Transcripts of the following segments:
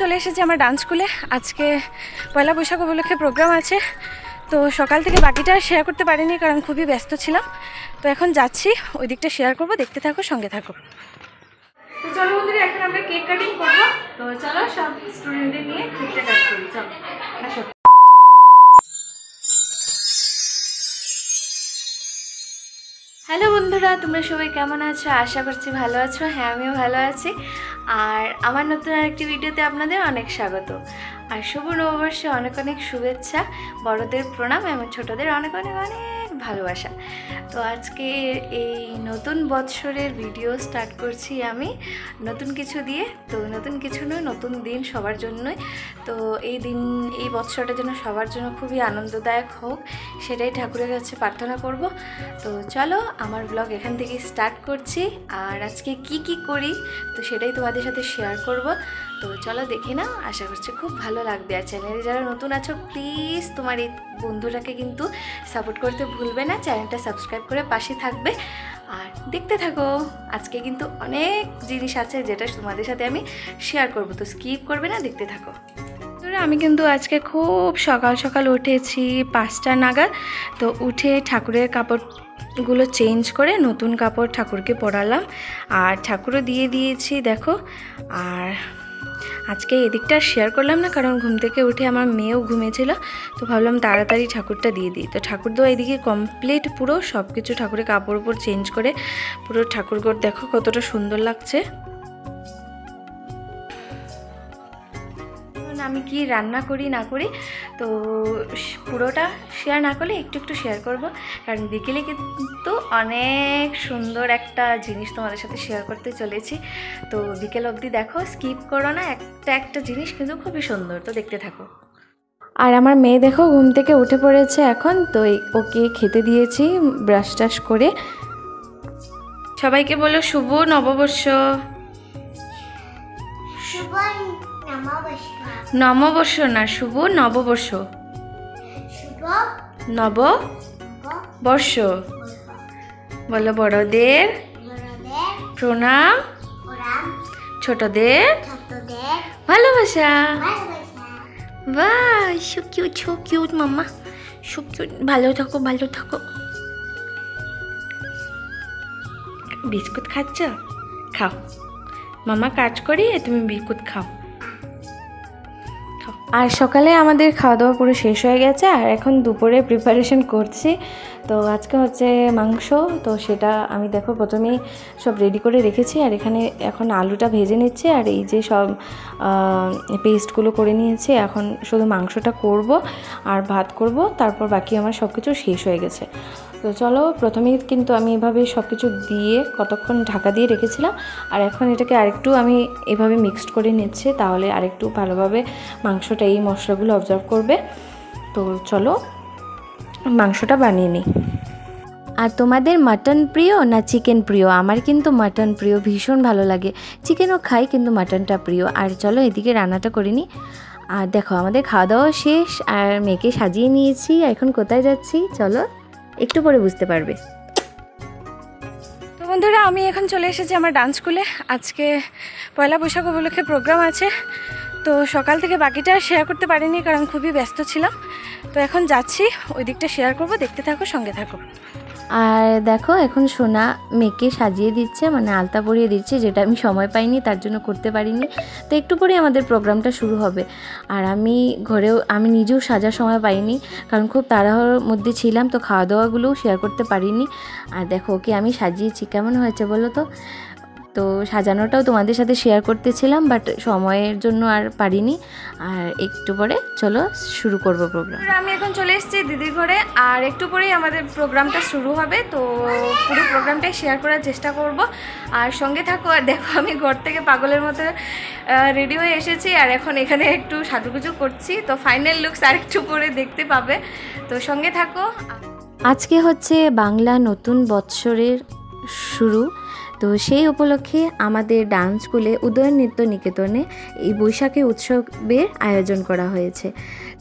চলে এসেছি আমার ডান্স স্কুলে। আজকে পয়লা বৈশাখ উপলক্ষে প্রোগ্রাম আছে, তো সকাল থেকে বাকিটা শেয়ার করতে পারিনি কারণ খুবই ব্যস্ত ছিলাম। তো এখন যাচ্ছি, ওই দিকটা শেয়ার করবো, দেখতে থাকো, সঙ্গে থাকো। তো চলো বন্ধুরা, এখন আমরা কেক কাটিং করবো। তো চলো সব স্টুডেন্টদের নিয়ে কেকটা কাট করি, চলো আসো। হ্যালো বন্ধুরা, তোমরা সবাই কেমন আছো? আশা করছি ভালো আছো। হ্যাঁ, আমিও ভালো আছি। আর আমার নতুন আরেকটি ভিডিওতে আপনাদের অনেক স্বাগত। আর শুভ নববর্ষে অনেক অনেক শুভেচ্ছা, বড়দের প্রণাম এবং ছোটদের অনেক অনেক অনেক ভালোবাসা। তো আজকে এই নতুন বৎসরের ভিডিও স্টার্ট করছি আমি নতুন কিছু দিয়ে। তো নতুন কিছু নয়, নতুন দিন সবার জন্যই। তো এই বৎসরটা যেন সবার জন্য খুবই আনন্দদায়ক হোক, সেটাই ঠাকুরের কাছে প্রার্থনা করব। তো চলো আমার ব্লগ এখান থেকে স্টার্ট করছি। আর আজকে কি করি তো সেটাই তোমাদের সাথে শেয়ার করব। তো চলো দেখে নাও, আশা করছি খুব ভালো লাগবে। আর চ্যানেলে যারা নতুন আছো, প্লিজ তোমার এই বন্ধুটাকে কিন্তু সাপোর্ট করতে ভুলবে না, চ্যানেলটা সাবস্ক্রাইব করে পাশে থাকবে আর দেখতে থাকো। আজকে কিন্তু অনেক জিনিস আছে যেটা তোমাদের সাথে আমি শেয়ার করব, তো স্কিপ করবে না, দেখতে থাকো। আমি কিন্তু আজকে খুব সকাল সকাল উঠেছি 5টা নাগাদ। তো উঠে ঠাকুরের কাপড়গুলো চেঞ্জ করে নতুন কাপড় ঠাকুরকে পরালাম, আর ঠাকুরও দিয়ে দিয়েছি দেখো। আর আজকে এদিকটা শেয়ার করলাম না কারণ ঘুম থেকে উঠে আমার মেয়েও ঘুমিয়েছিল, তো ভাবলাম তাড়াতাড়ি ঠাকুরটা দিয়ে দিই। তো ঠাকুর দেওয়া এদিকে কমপ্লিট, পুরো সব কিছু ঠাকুরের কাপড় উপর চেঞ্জ করে পুরো ঠাকুরঘর দেখো কতটা সুন্দর লাগছে। আমি কি রান্না করি না করি তো পুরোটা শেয়ার না করলে একটু একটু শেয়ার করব, কারণ বিকেলে কিন্তু অনেক সুন্দর একটা জিনিস তোমাদের সাথে শেয়ার করতে চলেছি। তো বিকেল অবধি দেখো, স্কিপ করো না, একটা জিনিস কিন্তু খুবই সুন্দর, তো দেখতে থাকো। আর আমার মেয়ে দেখো ঘুম থেকে উঠে পড়েছে এখন। তো ওকে খেতে দিয়েছি ব্রাশ টাশ করে। সবাইকে বলো শুভ নববর্ষ। নববর্ষ না, শুভ নববর্ষ। নববর্ষ বলো। বড়দের প্রণাম, ছোটদের ভালোবাসা। বাহ, সো কিউট মাম্মা, সো কিউট। ভালো থাকো, ভালো থাকো। বিস্কুট খাচ্ছ? খাও, মামা কাজ করি, তুমি বিস্কুট খাও। আর সকালে আমাদের খাওয়া দাওয়া পুরো শেষ হয়ে গেছে, আর এখন দুপুরে প্রিপারেশন করছি। তো আজকে হচ্ছে মাংস, তো সেটা আমি দেখো প্রথমেই সব রেডি করে রেখেছি। আর এখানে এখন আলুটা ভেজে নিচ্ছি, আর এই যে সব পেস্টগুলো করে নিয়েছি। এখন শুধু মাংসটা করব আর ভাত করব, তারপর বাকি আমার সব কিছু শেষ হয়ে গেছে। তো চলো, প্রথমেই কিন্তু আমি এভাবে সব কিছু দিয়ে কতক্ষণ ঢাকা দিয়ে রেখেছিলাম, আর এখন এটাকে আরেকটু আমি এভাবে মিক্সড করে নিচ্ছি, তাহলে আরেকটু ভালোভাবে মাংসটা এই মশলাগুলো অবজার্ভ করবে। তো চলো মাংসটা বানিয়ে নিই। আর তোমাদের মাটন প্রিয় না চিকেন প্রিয়? আমার কিন্তু মাটন প্রিয়, ভীষণ ভালো লাগে। চিকেনও খাই কিন্তু মাটনটা প্রিয়। আর চলো এদিকে রান্নাটা করে নিই। আর দেখো আমাদের খাওয়া দাওয়া শেষ, আর মেয়েকে সাজিয়ে নিয়েছি। এখন কোথায় যাচ্ছি চলো একটু পরে বুঝতে পারবে। তো বন্ধুরা, আমি এখন চলে এসেছি আমার ডান্স স্কুলে। আজকে পয়লা বৈশাখ উপলক্ষে প্রোগ্রাম আছে, তো সকাল থেকে বাকিটা শেয়ার করতে পারিনি কারণ খুবই ব্যস্ত ছিলাম। তো এখন যাচ্ছি, ওই দিকটা শেয়ার করব, দেখতে থাকো, সঙ্গে থাকো। আর দেখো এখন সোনা মেয়েকে সাজিয়ে দিচ্ছে, মানে আলতা পরিয়ে দিচ্ছে, যেটা আমি সময় পাইনি তার জন্য করতে পারিনি। তো একটু পরে আমাদের প্রোগ্রামটা শুরু হবে। আর আমি নিজেও সাজার সময় পাইনি কারণ খুব তাড়াহুড়োর মধ্যে ছিলাম, তো খাওয়া দাওয়াগুলোও শেয়ার করতে পারিনি। আর দেখো ওকে আমি সাজিয়েছি, কেমন হয়েছে বলো তো? তো সাজানোটাও তোমাদের সাথে শেয়ার করতেছিলাম, বাট সময়ের জন্য আর পারিনি। আর একটু পরে চলো শুরু করব প্রোগ্রাম। আমি এখন চলে এসেছি দিদির ঘরে, আর একটু পরেই আমাদের প্রোগ্রামটা শুরু হবে। তো পুরো প্রোগ্রামটাই শেয়ার করার চেষ্টা করব, আর সঙ্গে থাকো। আর দেখো আমি ঘর থেকে পাগলের মতো রেডি হয়ে এসেছি, আর এখন এখানে একটু সাজুগুজু করছি। তো ফাইনাল লুকস আর একটু পরে দেখতে পাবে, তো সঙ্গে থাকো। আজকে হচ্ছে বাংলা নতুন বৎসরের শুরু, তো সেই উপলক্ষে আমাদের ডান্স স্কুলে উদয়ন নৃত্য নিকেতনে এই বৈশাখী উৎসবের আয়োজন করা হয়েছে।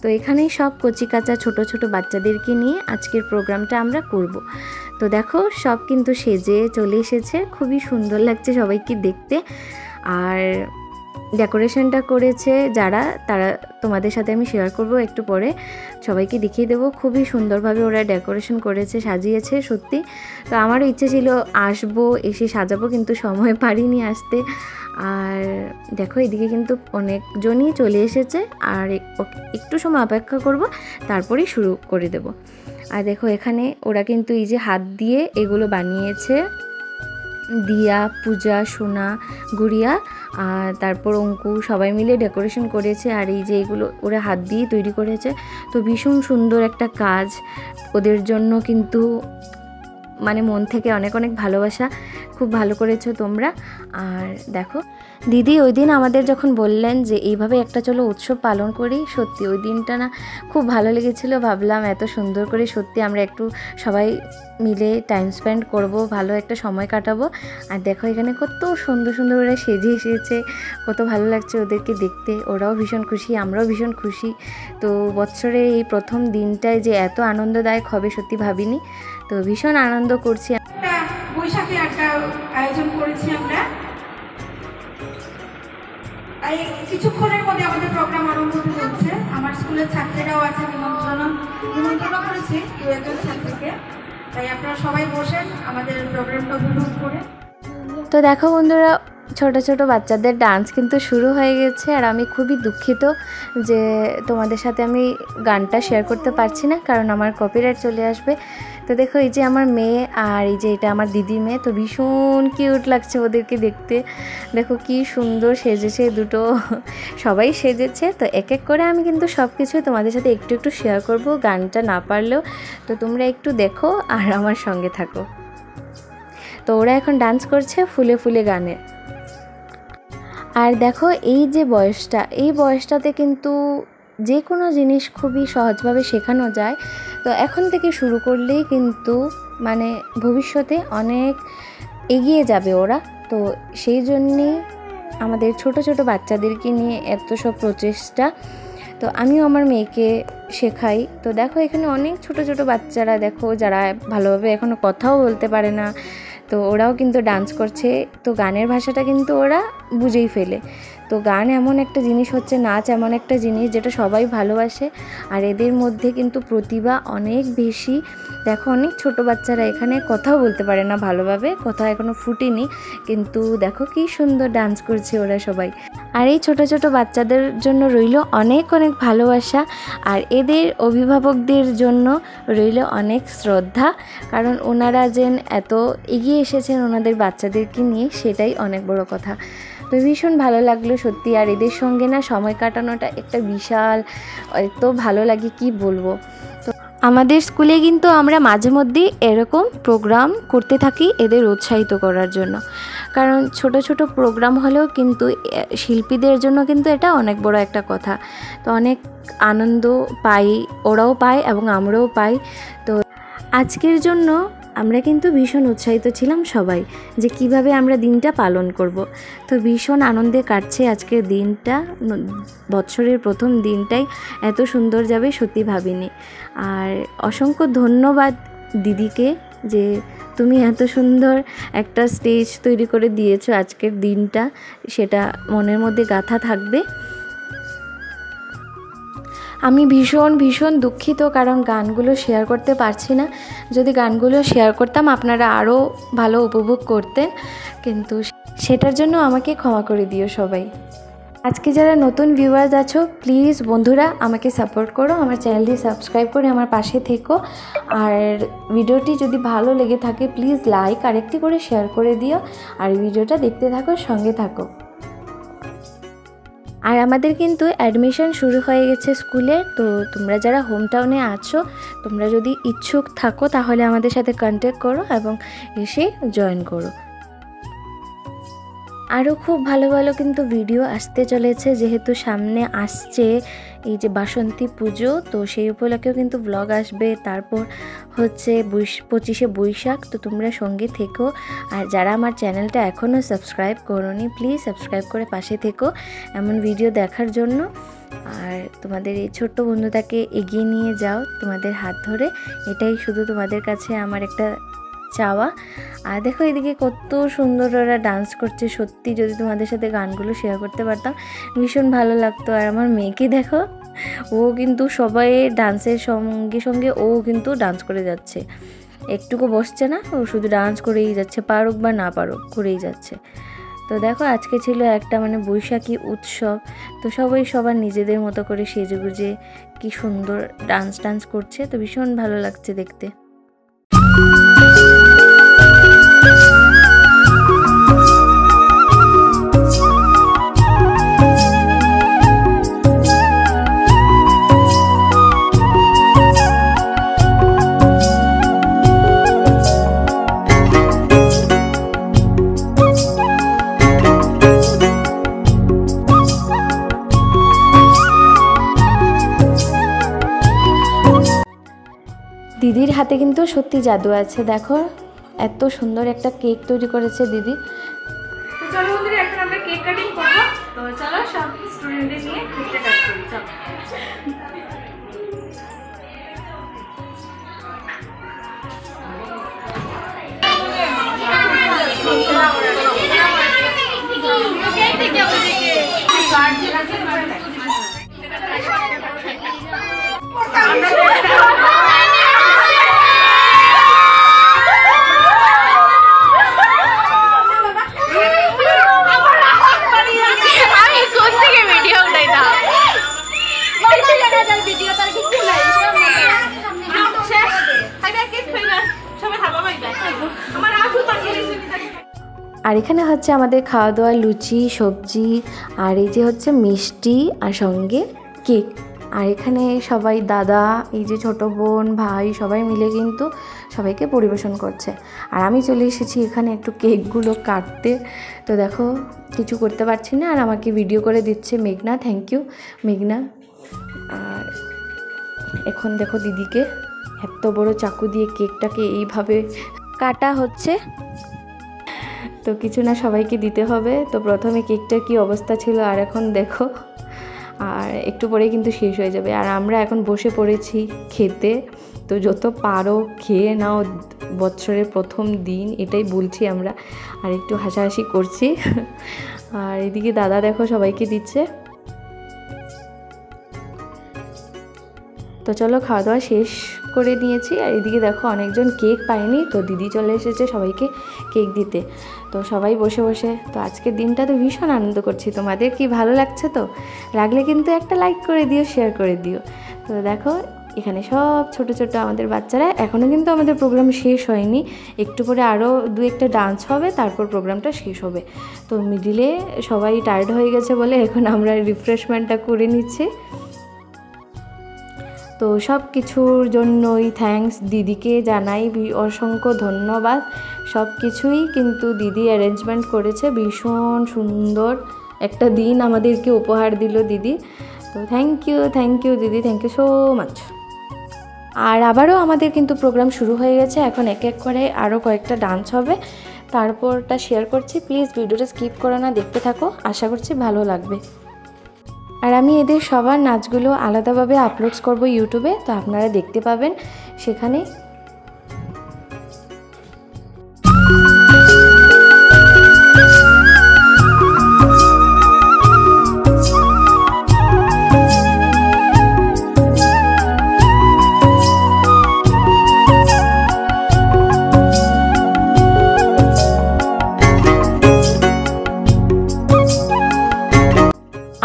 তো এখানেই সব কচিকাচা ছোট ছোট বাচ্চাদেরকে নিয়ে আজকের প্রোগ্রামটা আমরা করব। তো দেখো সব কিন্তু সেজে চলে এসেছে, খুবই সুন্দর লাগছে সবাইকে দেখতে। আর ডেকোরেশনটা করেছে যারা, তারা তোমাদের সাথে আমি শেয়ার করব একটু পরে, সবাইকে দেখিয়ে দেবো। খুবই সুন্দরভাবে ওরা ডেকোরেশন করেছে, সাজিয়েছে সত্যি। তো আমারও ইচ্ছে ছিল আসবো, এসে সাজাবো, কিন্তু সময় পারিনি আসতে। আর দেখো এদিকে কিন্তু অনেকজনই চলে এসেছে, আর একটু সময় অপেক্ষা করব, তারপরেই শুরু করে দেব। আর দেখো এখানে ওরা কিন্তু এই যে হাত দিয়ে এগুলো বানিয়েছে, দিয়া, পূজা, সোনা, গুড়িয়া আর তারপর অঙ্কু সবাই মিলে ডেকোরেশন করেছে। আর এই যে এগুলো ওরা হাত দিয়ে তৈরি করেছে, তো ভীষণ সুন্দর একটা কাজ। ওদের জন্য কিন্তু মানে মন থেকে অনেক অনেক ভালোবাসা, খুব ভালো করেছো তোমরা। আর দেখো দিদি ওই দিন আমাদের যখন বললেন যে এইভাবে একটা চলো উৎসব পালন করি, সত্যি ওই দিনটা না খুব ভালো লেগেছিলো। ভাবলাম এত সুন্দর করে সত্যি আমরা একটু সবাই মিলে টাইম স্পেন্ড করব, ভালো একটা সময় কাটাবো। আর দেখো এখানে কত সুন্দর সুন্দর ওরা সেজে এসেছে, কত ভালো লাগছে ওদেরকে দেখতে। ওরাও ভীষণ খুশি, আমরাও ভীষণ খুশি। তো বছরে এই প্রথম দিনটায় যে এত আনন্দদায়ক হবে সত্যি ভাবিনি। তো ভীষণ আনন্দ করছি। বৈশাখে একটা আয়োজন করেছি আমরা, তাই কিছুক্ষণের মধ্যে আমাদের প্রোগ্রাম আরম্ভ হতে যাচ্ছে। আমার স্কুলের ছাত্রীরাও আছে, নিমন্ত্রণ করেছি 2-1 ছাত্রীকে, তাই আপনারা সবাই বসেন আমাদের প্রোগ্রামটা উপভোগ করে। তো দেখো বন্ধুরা, ছোট ছোট বাচ্চাদের ডান্স কিন্তু শুরু হয়ে গেছে। আর আমি খুবই দুঃখিত যে তোমাদের সাথে আমি গানটা শেয়ার করতে পারছি না, কারণ আমার কপিরাইট চলে আসবে। তো দেখো এই যে আমার মেয়ে, আর এই যে এটা আমার দিদির মেয়ে, তো ভীষণ কিউট লাগছে ওদেরকে দেখতে। দেখো কি সুন্দর সেজেছে দুটো, সবাই সেজেছে। তো এক এক করে আমি কিন্তু সব কিছুই তোমাদের সাথে একটু একটু শেয়ার করব, গানটা না পারলেও। তো তোমরা একটু দেখো আর আমার সঙ্গে থাকো। তো ওরা এখন ডান্স করছে ফুলে ফুলে গানে। আর দেখো এই যে বয়সটা, এই বয়সটাতে কিন্তু যে কোনো জিনিস খুবই সহজভাবে শেখানো যায়। তো এখন থেকে শুরু করলেই কিন্তু মানে ভবিষ্যতে অনেক এগিয়ে যাবে ওরা। তো সেই জন্যেই আমাদের ছোট ছোট বাচ্চাদেরকে নিয়ে এত সব প্রচেষ্টা। তো আমিও আমার মেয়েকে শেখাই। তো দেখো এখানে অনেক ছোট ছোট বাচ্চারা দেখো, যারা ভালোভাবে এখনও কথাও বলতে পারে না, তো ওরাও কিন্তু ডান্স করছে। তো গানের ভাষাটা কিন্তু ওরা বুঝেই ফেলে। তো গান এমন একটা জিনিস হচ্ছে, নাচ এমন একটা জিনিস যেটা সবাই ভালোবাসে। আর এদের মধ্যে কিন্তু প্রতিভা অনেক বেশি। দেখো অনেক ছোট বাচ্চারা এখানে কথাও বলতে পারে না ভালোভাবে, কথা এখনও ফুটেনি, কিন্তু দেখো কি সুন্দর ডান্স করছে ওরা সবাই। আর এই ছোট ছোট বাচ্চাদের জন্য রইল অনেক অনেক ভালোবাসা, আর এদের অভিভাবকদের জন্য রইল অনেক শ্রদ্ধা, কারণ ওনারা যেন এত এগিয়ে এসেছেন ওনাদের বাচ্চাদেরকে নিয়ে, সেটাই অনেক বড় কথা। তো ভীষণ ভালো লাগলো সত্যি। আর এদের সঙ্গে না সময় কাটানোটা একটা বিশাল, এত ভালো লাগে কি বলবো। তো আমাদের স্কুলে কিন্তু আমরা মাঝে মধ্যেই এরকম প্রোগ্রাম করতে থাকি এদের উৎসাহিত করার জন্য, কারণ ছোট ছোট প্রোগ্রাম হলেও কিন্তু শিল্পীদের জন্য কিন্তু এটা অনেক বড় একটা কথা। তো অনেক আনন্দ পাই, ওরাও পায় এবং আমরাও পাই। তো আজকের জন্য আমরা কিন্তু ভীষণ উৎসাহিত ছিলাম সবাই, যে কিভাবে আমরা দিনটা পালন করব। তো ভীষণ আনন্দে কাটছে আজকের দিনটা, বছরের প্রথম দিনটাই এত সুন্দর যাবে সত্যি ভাবিনি। আর অসংখ্য ধন্যবাদ দিদিকে, যে তুমি এত সুন্দর একটা স্টেজ তৈরি করে দিয়েছো আজকের দিনটা, সেটা মনের মধ্যে গাঁথা থাকবে। আমি ভীষণ ভীষণ দুঃখিত, কারণ গানগুলো শেয়ার করতে পারছি না। যদি গানগুলো শেয়ার করতাম আপনারা আরও ভালো উপভোগ করতেন, কিন্তু সেটার জন্য আমাকে ক্ষমা করে দিও সবাই। আজকে যারা নতুন ভিউয়ার্স আছো, প্লিজ বন্ধুরা আমাকে সাপোর্ট করো, আমার চ্যানেলটি সাবস্ক্রাইব করে আমার পাশে থেকো। আর ভিডিওটি যদি ভালো লেগে থাকে প্লিজ লাইক আর একটি করে শেয়ার করে দিও, আর ভিডিওটা দেখতে থাকো, সঙ্গে থাকো। আর আমাদের কিন্তু অ্যাডমিশন শুরু হয়ে গেছে স্কুলে। তো তোমরা যারা হোম টাউনে আছো, তোমরা যদি ইচ্ছুক থাকো তাহলে আমাদের সাথে কন্ট্যাক্ট করো এবং এসে জয়েন করো। আরও খুব ভালো ভালো কিন্তু ভিডিও আসতে চলেছে, যেহেতু সামনে আসছে এই যে বাসন্তী পুজো, তো সেই উপলক্ষেও কিন্তু ব্লগ আসবে। তারপর হচ্ছে 25শে বৈশাখ, তো তোমরা সঙ্গে থেকো। আর যারা আমার চ্যানেলটা এখনও সাবস্ক্রাইব করোনি, প্লিজ সাবস্ক্রাইব করে পাশে থেকো এমন ভিডিও দেখার জন্য। আর তোমাদের এই ছোট্ট বন্ধুটাকে এগিয়ে নিয়ে যাও তোমাদের হাত ধরে, এটাই শুধু তোমাদের কাছে আমার একটা চাওয়া। আর দেখো এদিকে কত সুন্দর ওরা ডান্স করছে, সত্যি যদি তোমাদের সাথে গানগুলো শেয়ার করতে পারতাম ভীষণ ভালো লাগতো। আর আমার মেয়েকে দেখো, ও কিন্তু সবাই ডান্সের সঙ্গে সঙ্গে ও কিন্তু ডান্স করে যাচ্ছে, একটুকু বসছে না, ও শুধু ডান্স করেই যাচ্ছে, পারুক বা না পারুক করেই যাচ্ছে। তো দেখো আজকে ছিল একটা মানে বৈশাখী উৎসব, তো সবাই সবার নিজেদের মতো করে সেজেগুজে কি সুন্দর ডান্স করছে, তো ভীষণ ভালো লাগছে দেখতে। দিদির হাতে কিন্তু সত্যি জাদু আছে, দেখো এত সুন্দর একটা কেক তৈরি করেছে দিদি। তো চলো বন্ধুরা এখন আমরা কেক কাটিং করবো, তো চলো সব স্টুডেন্টদের নিয়ে কেকটা কাট করি। চলো আর এখানে হচ্ছে আমাদের খাওয়া দাওয়া, লুচি সবজি আর এই যে হচ্ছে মিষ্টি আর সঙ্গে কেক। আর এখানে সবাই দাদা, এই যে ছোট বোন, ভাই সবাই মিলে কিন্তু সবাইকে পরিবেশন করছে। আর আমি চলে এসেছি এখানে একটু কেকগুলো কাটতে, তো দেখো কিছু করতে পারছি না, আর আমাকে ভিডিও করে দিচ্ছে মেঘনা, থ্যাংক ইউ মেঘনা। আর এখন দেখো দিদিকে এত বড় চাকু দিয়ে কেকটাকে এইভাবে কাটা হচ্ছে, তো কিছু না সবাইকে দিতে হবে। তো প্রথমে কেকটার কি অবস্থা ছিল আর এখন দেখো, আর একটু পরেই কিন্তু শেষ হয়ে যাবে। আর আমরা এখন বসে পড়েছি খেতে, তো যত পারো খেয়ে নাও, বছরের প্রথম দিন এটাই বলছি আমরা, আর একটু হাসাহাসি করছি। আর এদিকে দাদা দেখো সবাইকে দিচ্ছে। তো চলো খাওয়া দাওয়া শেষ করে নিয়েছি, আর এদিকে দেখো অনেকজন কেক পায়নি, তো দিদি চলে এসেছে সবাইকে কেক দিতে। তো সবাই বসে বসে, তো আজকের দিনটা তো ভীষণ আনন্দ করছি। তোমাদের কি ভালো লাগছে? তো লাগলে কিন্তু একটা লাইক করে দিও, শেয়ার করে দিও। তো দেখো এখানে সব ছোট ছোট আমাদের বাচ্চারা, এখনও কিন্তু আমাদের প্রোগ্রাম শেষ হয়নি, একটু পরে আরও দু একটা ডান্স হবে, তারপর প্রোগ্রামটা শেষ হবে। তো মিডিলে সবাই টায়ার্ড হয়ে গেছে বলে এখন আমরা রিফ্রেশমেন্টটা করে নিচ্ছি। তো সব কিছুর জন্যই থ্যাঙ্কস দিদিকে জানাই, অসংখ্য ধন্যবাদ। সব কিছুই কিন্তু দিদি অ্যারেঞ্জমেন্ট করেছে, ভীষণ সুন্দর একটা দিন আমাদেরকে উপহার দিল দিদি। তো থ্যাংক ইউ দিদি, থ্যাংক ইউ সো মাচ। আর আবারও আমাদের কিন্তু প্রোগ্রাম শুরু হয়ে গেছে, এখন এক এক করে আরও কয়েকটা ডান্স হবে, তারপরটা শেয়ার করছি। প্লিজ ভিডিওটা স্কিপ করো না, দেখতে থাকো, আশা করছি ভালো লাগবে। আর আমি এদের সবার নাচগুলো আলাদাভাবে আপলোড করব ইউটিউবে, তো আপনারা দেখতে পাবেন সেখানে।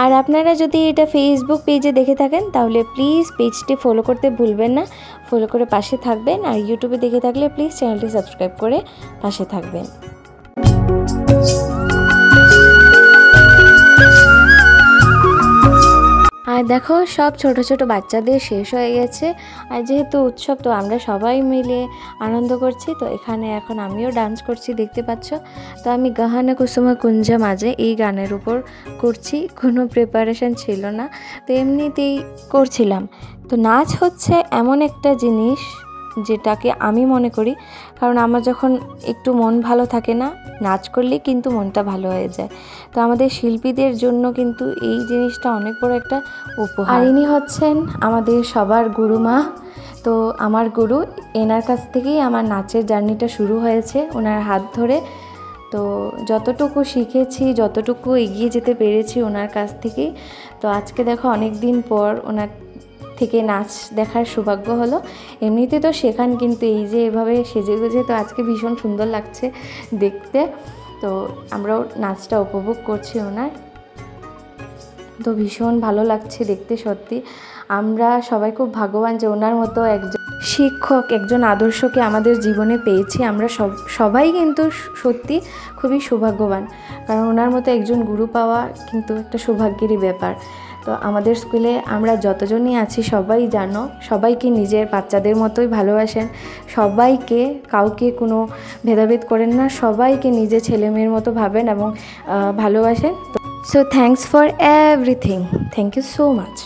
আর আপনারা যদি এটা ফেসবুক পেজে দেখে থাকেন তাহলে প্লিজ পেজটি ফলো করতে ভুলবেন না, ফলো করে পাশে থাকবেন। আর ইউটিউবে দেখে থাকলে প্লিজ চ্যানেলটি সাবস্ক্রাইব করে পাশে থাকবেন। আর দেখো সব ছোট ছোট বাচ্চাদের শেষ হয়ে গেছে, আর যেহেতু উৎসব তো আমরা সবাই মিলে আনন্দ করছি। তো এখানে এখন আমিও ডান্স করছি, দেখতে পাচ্ছ। তো আমি গাহানে কুসুমা কুঞ্জা মাঝে এই গানের উপর করছি, কোনো প্রিপারেশন ছিল না, তো এমনিতেই করছিলাম। তো নাচ হচ্ছে এমন একটা জিনিস যেটাকে আমি মনে করি, কারণ আমার যখন একটু মন ভালো থাকে না, নাচ করলেই কিন্তু মনটা ভালো হয়ে যায়। তো আমাদের শিল্পীদের জন্য কিন্তু এই জিনিসটা অনেক বড় একটা উপহার। আর ইনি হচ্ছেন আমাদের সবার গুরুমা। তো আমার গুরু, এনার কাছ থেকেই আমার নাচের জার্নিটা শুরু হয়েছে, ওনার হাত ধরে। তো যতটুকু শিখেছি, যতটুকু এগিয়ে যেতে পেরেছি ওনার কাছ থেকেই। তো আজকে দেখো অনেক দিন পর ওনার থেকে নাচ দেখার সৌভাগ্য হলো। এমনিতে তো শেখান, কিন্তু এই যে এভাবে সেজে গুজে, তো আজকে ভীষণ সুন্দর লাগছে দেখতে। তো আমরাও নাচটা উপভোগ করছি ওনার, তো ভীষণ ভালো লাগছে দেখতে। সত্যি আমরা সবাই খুব ভাগ্যবান যে ওনার মতো একজন শিক্ষক, একজন আদর্শকে আমাদের জীবনে পেয়েছি। আমরা সবাই কিন্তু সত্যি খুবই সৌভাগ্যবান, কারণ ওনার মতো একজন গুরু পাওয়া কিন্তু একটা সৌভাগ্যেরই ব্যাপার। তো আমাদের স্কুলে আমরা যতজনই আছি সবাই জানো, সবাইকে নিজের বাচ্চাদের মতোই ভালোবাসেন, সবাইকে, কাউকে কোনো ভেদাভেদ করেন না, সবাইকে নিজের ছেলে মেয়ের মতো ভাবেন এবং ভালোবাসেন। So thanks for everything, thank you so much.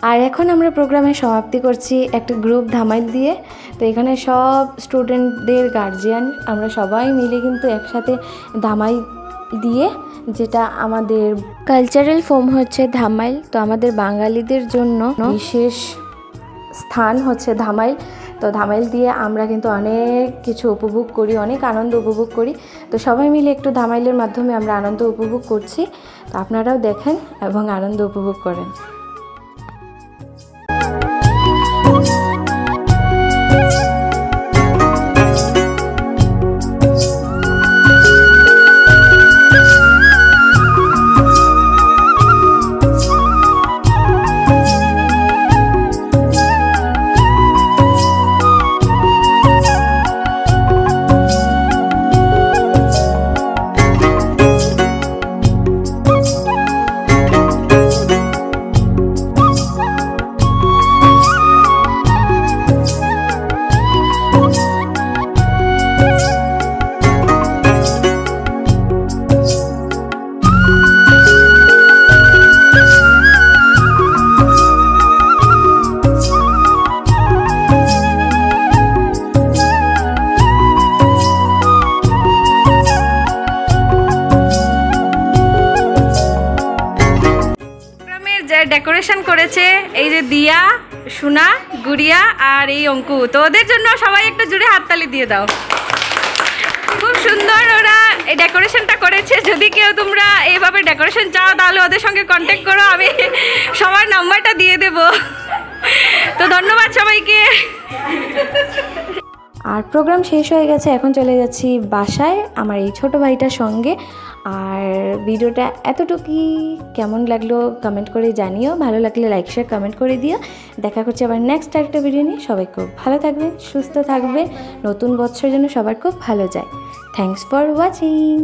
আর এখন আমরা প্রোগ্রামের সমাপ্তি করছি একটা গ্রুপ ধামাইল দিয়ে। তো এখানে সব স্টুডেন্টদের গার্জিয়ান আমরা সবাই মিলে কিন্তু একসাথে ধামাইল দিয়ে, যেটা আমাদের কালচারাল ফর্ম হচ্ছে ধামাইল। তো আমাদের বাঙালিদের জন্য বিশেষ স্থান হচ্ছে ধামাইল। তো ধামাইল দিয়ে আমরা কিন্তু অনেক কিছু উপভোগ করি, অনেক আনন্দ উপভোগ করি। তো সবাই মিলে একটু ধামাইলের মাধ্যমে আমরা আনন্দ উপভোগ করছি। তো আপনারাও দেখেন এবং আনন্দ উপভোগ করেন। ডেকোরেশন করেছে এই যে দিয়া, সোনা, গুড়িয়া আর এই অঙ্কু। তো ওদের জন্য সবাই একটা জুড়ে হাততালি দিয়ে দাও। খুব সুন্দর ওরা এই ডেকোরেশনটা করেছে। যদি কেউ তোমরা এইভাবে ডেকোরেশন চাও তাহলে ওদের সঙ্গে কন্ট্যাক্ট করো, আমি সবার নাম্বারটা দিয়ে দেব। তো ধন্যবাদ সবাইকে। আর প্রোগ্রাম শেষ হয়ে গেছে, এখন চলে যাচ্ছি বাসায় আমার এই ছোট ভাইটার সঙ্গে। আর ভিডিওটা এতটুকুই, কেমন লাগলো কমেন্ট করে জানিও, ভালো লাগলে লাইক শেয়ার কমেন্ট করে দিও। দেখা করছি আবার নেক্সট একটা ভিডিও নিয়ে। সবাই খুব ভালো থাকবেন, সুস্থ থাকবেন, নতুন বছরের জন্য সবার খুব ভালো যায়। Thanks for watching.